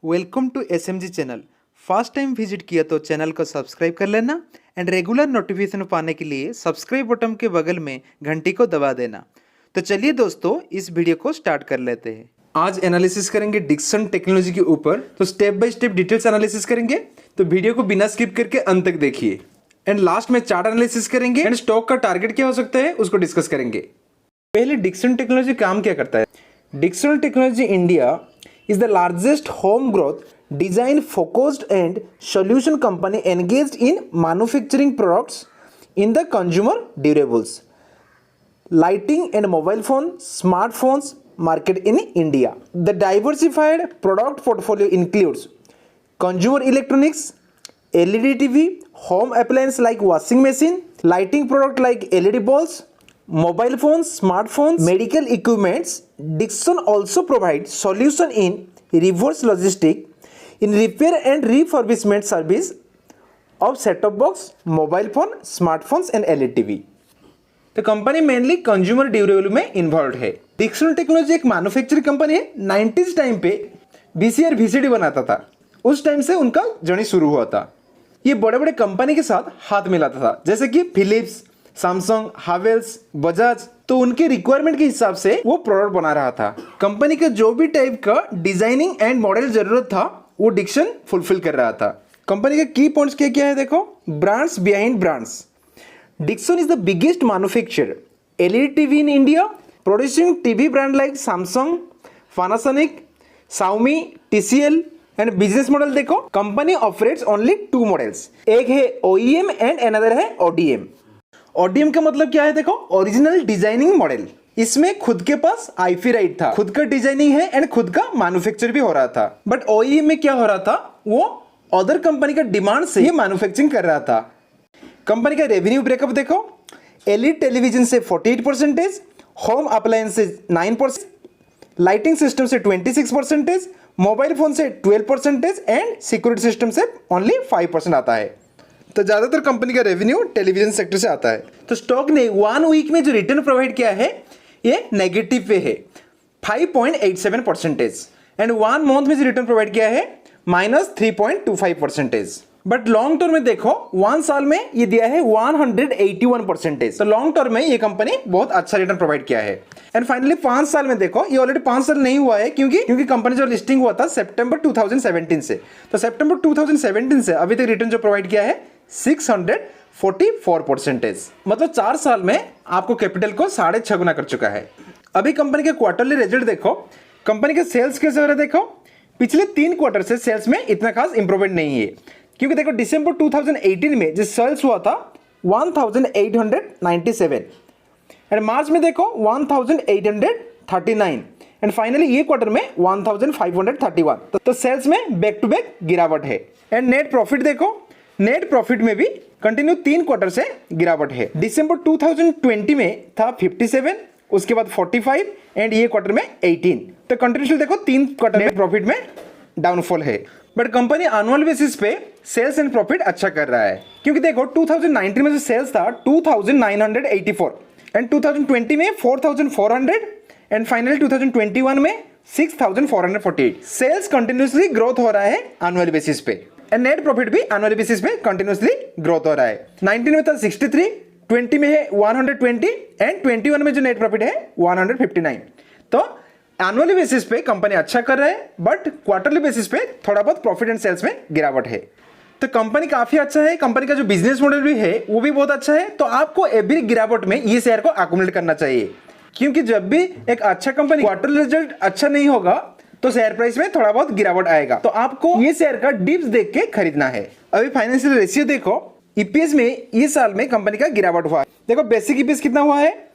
Welcome to SMG channel. First time visit किया तो channel को सब्सक्राइब कर लेना एंड रेगुलर नोटिफिकेशन पाने के लिए सब्सक्राइब बटन के बगल में घंटी को दबा देना। तो चलिए दोस्तों, इस वीडियो को स्टार्ट कर लेते हैं। आज एनालिसिस करेंगे डिक्सन टेक्नोलॉजी के ऊपर। तो step by step details analysis करेंगे, तो वीडियो को बिना स्किप करके अंत तक देखिए। एंड लास्ट में चार्ट एनालिसिस करेंगे एंड स्टॉक का टारगेट क्या हो सकता है उसको डिस्कस करेंगे। पहले डिक्सन टेक्नोलॉजी काम क्या करता है। Dixon technology India is the largest home growth design focused and solution company engaged in manufacturing products in the consumer durables, lighting and mobile phone, smartphones market in India. The diversified product portfolio includes consumer electronics, LED TV, home appliance like washing machine, lighting product like LED bulbs, mobile phones, smartphones, medical equipments. Dixon also provides solution in reverse logistics, in repair and refurbishment service of set-top box, mobile phone, smartphones and LED TV. तो company mainly consumer durable में involve है। Dixon technology एक manufacturing company है। 90s time पे VCR VCD बनाता था, उस time से उनका जर्नी शुरू हुआ था। ये बड़े बड़े कंपनी के साथ हाथ मिलाता था, जैसे कि फिलिप्स, सैमसंग, हावेल्स, बजाज। तो उनके रिक्वायरमेंट के हिसाब से वो प्रोडक्ट बना रहा था। कंपनी का जो भी टाइप का डिजाइनिंग एंड मॉडल जरूरत था वो डिक्सन फुलफिल कर रहा था। कंपनी के की पॉइंट्स क्या क्या है देखो। Brands behind brands. Dixon is the biggest manufacturer LED TV in India, producing TV brand like Samsung, Panasonic, Xiaomi, TCL and business model देखो। कंपनी ऑपरेट्स ओनली 2 मॉडल्स, एक है OEM एंड अनदर है ODM। ODM का मतलब क्या है देखो, original designing model. इसमें खुद के पास IP राइट था, खुद का डिजाइनिंग है एंड खुद का मैन्युफैक्चर भी हो रहा था। बट OEM में क्या हो रहा था, वो अदर कंपनी का डिमांड से ये मैन्युफैक्चरिंग कर रहा था। कंपनी का रेवेन्यू ब्रेकअप देखो। LED टेलीविजन से 48%, होम अप्लायंस से 9%, लाइटिंग सिस्टम से 26%, मोबाइल फोन से 12% एंड सिक्योरिटी सिस्टम से ओनली 5% आता है। तो ज्यादातर कंपनी का रेवेन्यू टेलीविजन सेक्टर से आता है। तो स्टॉक ने 1 वीक में जो रिटर्न प्रोवाइड किया है ये नेगेटिव पे है 5.87% एंड 1 मंथ में जो रिटर्न प्रोवाइड किया है -3.25%। बट लॉन्ग टर्म में देखो, 1 साल में ये दिया है 181%। तो लॉन्ग टर्म में ये कंपनी बहुत अच्छा रिटर्न प्रोवाइड किया है। एंड फाइनली 5 साल में देखो, ये ऑलरेडी 5 साल नहीं हुआ है क्योंकि कंपनी जो लिस्टिंग हुआ था सितंबर 2017 से। तो सितंबर 2017 से अभी तक रिटर्न जो प्रोवाइड किया है 644%। मतलब 4 साल में आपको कैपिटल को 6.5 गुना कर चुका है। अभी कंपनी के क्वार्टरली रिजल्ट देखो। कंपनी के सेल्स कैसे हो रहे देखो। पिछले 3 क्वार्टर से सेल्स में इतना खास इंप्रूवमेंट नहीं है, क्योंकि देखो दिसंबर 2018 में जो सेल्स हुआ था 1897 एंड मार्च में देखो 1839 एंड फाइनली ये क्वार्टर में 1531। तो सेल्स में बैक टू बैक गिरावट है। एंड नेट प्रॉफिट देखो, नेट प्रॉफिट में भी कंटिन्यू 3 क्वार्टर से गिरावट है। दिसंबर 2020 में था 57, उसके बाद 45 एंड ये क्वार्टर में 18। तो कंटिन्यूअसली देखो 3 क्वार्टर नेट प्रॉफिट में डाउनफॉल है। बट कंपनी एनुअल बेसिस पे सेल्स एंड प्रॉफिट अच्छा कर रहा है, क्योंकि देखो 2019 में जो सेल्स था 2984 एंड 2020 में 4400 एंड फाइनली 2021 में 6448। सेल्स कंटिन्यूअसली ग्रोथ हो रहा है एनुअल बेसिस पे एंड नेट प्रॉफिट भी एनुअल बेसिस पे कंटिन्यूअसली ग्रोथ हो रहा है। 19 में था 63, 20 में है 120 एंड 21 में जो नेट प्रॉफिट है 159। तो एनुअली बेसिस पे कंपनी अच्छा कर रहा है, बट क्वार्टरली बेसिस पे थोड़ा बहुत प्रॉफिट एंड सेल्स में गिरावट है। तो कंपनी काफी अच्छा है। कंपनी का जो बिजनेस मॉडल भी है वो भी बहुत अच्छा है। तो आपको एवरी गिरावट में ये शेयर को अकोमोडेट करना चाहिए, क्योंकि जब भी एक अच्छा कंपनी क्वार्टरली रिजल्ट अच्छा नहीं होगा तो शेयर प्राइस में थोड़ा बहुत गिरावट आएगा। तो आपको ये शेयर का डिप्स देख के खरीदना है। अभी फाइनेंशियल रेशियो देखो। EPS में इस साल में कंपनी का गिरावट हुआ है। देखो बेसिक EPS कितना हुआ है,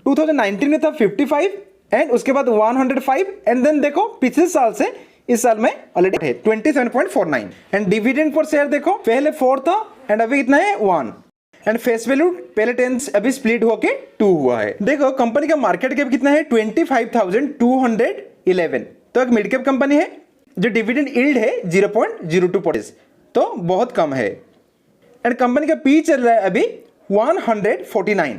2019 में था 55 एंड उसके बाद 105 एंड देन देखो पिछले साल से इस साल में ऑलरेडी है 27.49 एंड डिविडेंड पर शेयर देखो, पहले 4 था एंड अभी कितना है 1 एंड फेस वैल्यू पहले 10 अभी स्प्लिट होके 2 हुआ है। देखो कंपनी का मार्केट कैप कितना है 25,211। तो एक मिड कैप कंपनी है। जो डिविडेंड यील्ड है 0.02%, तो बहुत कम है। एंड कंपनी का पी चल रहा है अभी 149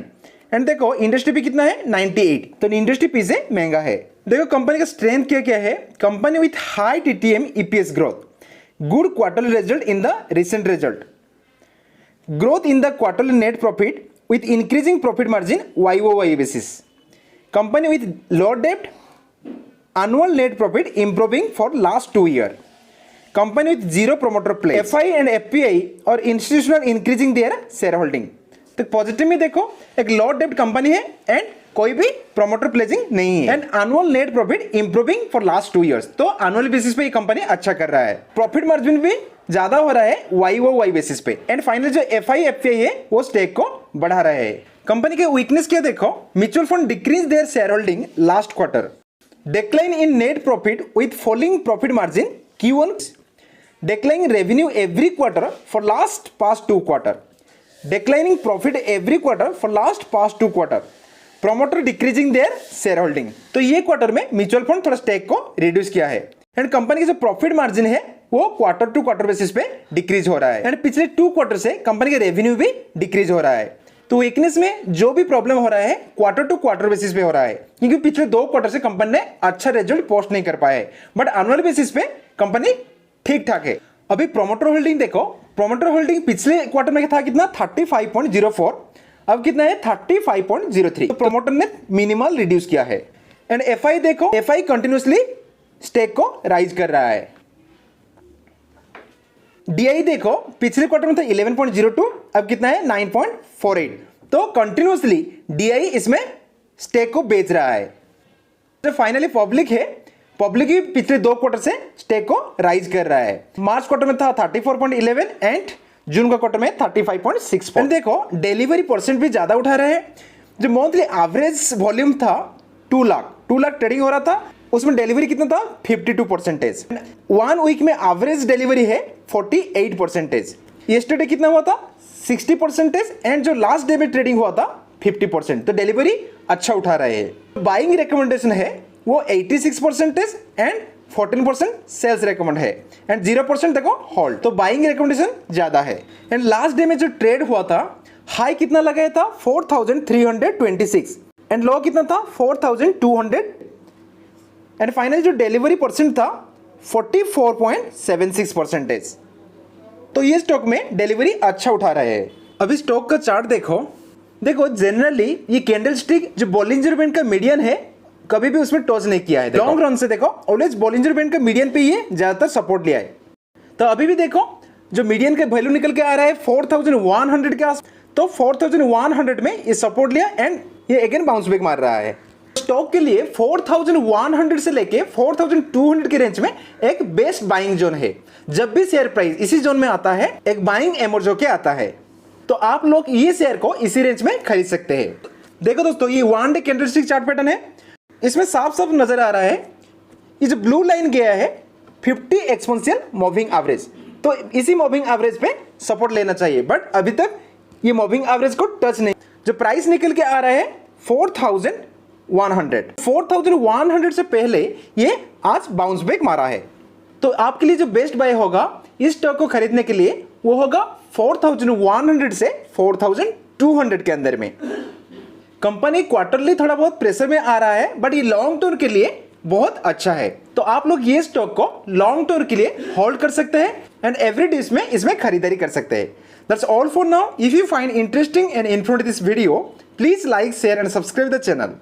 एंड देखो इंडस्ट्री भी कितना है 98। तो इंडस्ट्री पी से महंगा है। देखो कंपनी का स्ट्रेंथ क्या क्या है। Company with high TTM EPS growth, good quarterly result in the recent result, growth in the quarterly net profit with increasing profit margin YoY basis, company with low debt, annual net profit improving for last 2 years, company with zero promoter play, FI and FPI और institutional increasing their shareholding। तो positive में देखो एक लो डेब्ट company है and कोई भी promoter pledging नहीं है and annual net profit improving for last 2 years। तो एनुअल बेसिस पे ये कंपनी अच्छा कर रहा है, प्रॉफिट मार्जिन भी ज्यादा हो रहा है YoY बेसिस पे एंड फाइनल जो FI FPI है वो स्टेक को बढ़ा रहा है। कंपनी के वीकनेस क्या देखो, mutual fund decrease their share holding last quarter, decline in net profit with falling profit margin Q1, declining revenue every quarter for last past 2 quarter, declining profit every quarter for last past 2 quarter, promoter decreasing their share holding. तो ये quarter में mutual fund थोड़ा stake को reduce किया है and company की जो profit margin है वो क्वार्टर टू क्वार्टर बेसिस पे डिक्रीज हो रहा है एंड पिछले 2 quarter से कंपनी का रेवेन्यू भी डिक्रीज हो रहा है। तो वीकनेस में जो भी प्रॉब्लम हो रहा है क्वार्टर टू क्वार्टर बेसिस पे हो रहा है, क्योंकि पिछले 2 quarter से कंपनी ने अच्छा रिजल्ट पोस्ट नहीं कर पाए, बट एनुअल बेसिस पे कंपनी ठीक ठाक है। अभी प्रोमोटर होल्डिंग देखो, प्रोमोटर होल्डिंग पिछले क्वार्टर में था कितना 35.04, अब कितना है 35.03। तो प्रोमोटर ने मिनिमल रिड्यूस किया है एंड FI देखो, FI कंटिन्यूसली स्टेक को राइज कर रहा है। DI देखो पिछले क्वार्टर में था 11.02, अब कितना है 9.48। तो कंटिन्यूसली DI इसमें स्टेक को बेच रहा है। तो फाइनली पब्लिक है, पब्लिक भी पिछले 2 quarter से स्टेक को राइज कर रहा है। मार्च क्वार्टर में था 34.11 एंड जून का क्वार्टर में 35.64। देखो डिलीवरी परसेंट भी ज्यादा उठा रहे हैं। जो मंथली एवरेज वॉल्यूम था 2 लाख ट्रेडिंग हो रहा था, उसमें डिलीवरी कितना था 52%। 1 वीक में एवरेज डिलीवरी है 48%। यस्टरडे कितना हुआ था 60% एंड जो लास्ट डे में ट्रेडिंग हुआ था 50%। तो डिलीवरी अच्छा उठा रहे हैं। बाइंग रिकमेंडेशन है वो 86% एंड 14% सेल्स रेकमेंड है एंड 0% देखो होल्ड। तो बाइंग रिकमेंडेशन ज्यादा है एंड लास्ट डे में जो ट्रेड हुआ था हाई कितना लगाया था 4326 एंड लो कितना था 4200 एंड फाइनल जो डिलीवरी परसेंट था 44.76%। तो ये स्टॉक में डिलीवरी अच्छा उठा रहे हैं। अभी स्टॉक का चार्ट देखो, जनरली ये कैंडल स्टिक जो बॉलिंजर बैंड का मीडियन है कभी भी उसमें टच नहीं किया है। लॉन्ग रन से देखो ऑलवेज बॉलिंजर बैंड का मीडियन पे ये ज्यादातर सपोर्ट लिया है। तो अभी भी देखो जो मीडियन का वैल्यू निकल के आ रहा है 4100 के आस, तो 4100 में ये सपोर्ट लिया एंड ये अगेन बाउंस बैक मार रहा है। स्टॉक के लिए 4100 से लेके 4200 के रेंज में एक बेस्ट बाइंग जोन है। जब भी शेयर प्राइस इसी जोन में आता है एक बाइंग एमर्ज होके आता है, तो आप लोग ये शेयर को इसी रेंज में खरीद सकते हैं। देखो दोस्तों ये 1 डे कैंडलस्टिक चार्ट पैटर्न है, इसमें साफ साफ नजर आ रहा है ये जो ब्लू लाइन गया है 50 एक्सपोनेंशियल मूविंग एवरेज, तो इसी मूविंग एवरेज पे सपोर्ट लेना चाहिए, बट अभी तक ये मूविंग एवरेज को टच नहीं। जो प्राइस निकल के आ रहा है 4100 से पहले ये आज बाउंस बैक मारा है। तो आपके लिए जो बेस्ट बाय होगा इस स्टॉक को खरीदने के लिए वो होगा 4100 से 4200 के अंदर में। कंपनी क्वार्टरली थोड़ा बहुत प्रेशर में आ रहा है, बट ये लॉन्ग टर्म के लिए बहुत अच्छा है। तो आप लोग ये स्टॉक को लॉन्ग टर्म के लिए होल्ड कर सकते हैं एंड एवरी डे इसमें खरीदारी कर सकते हैं। That's all for now. If you find interesting and informative this video, please like, share and subscribe the channel.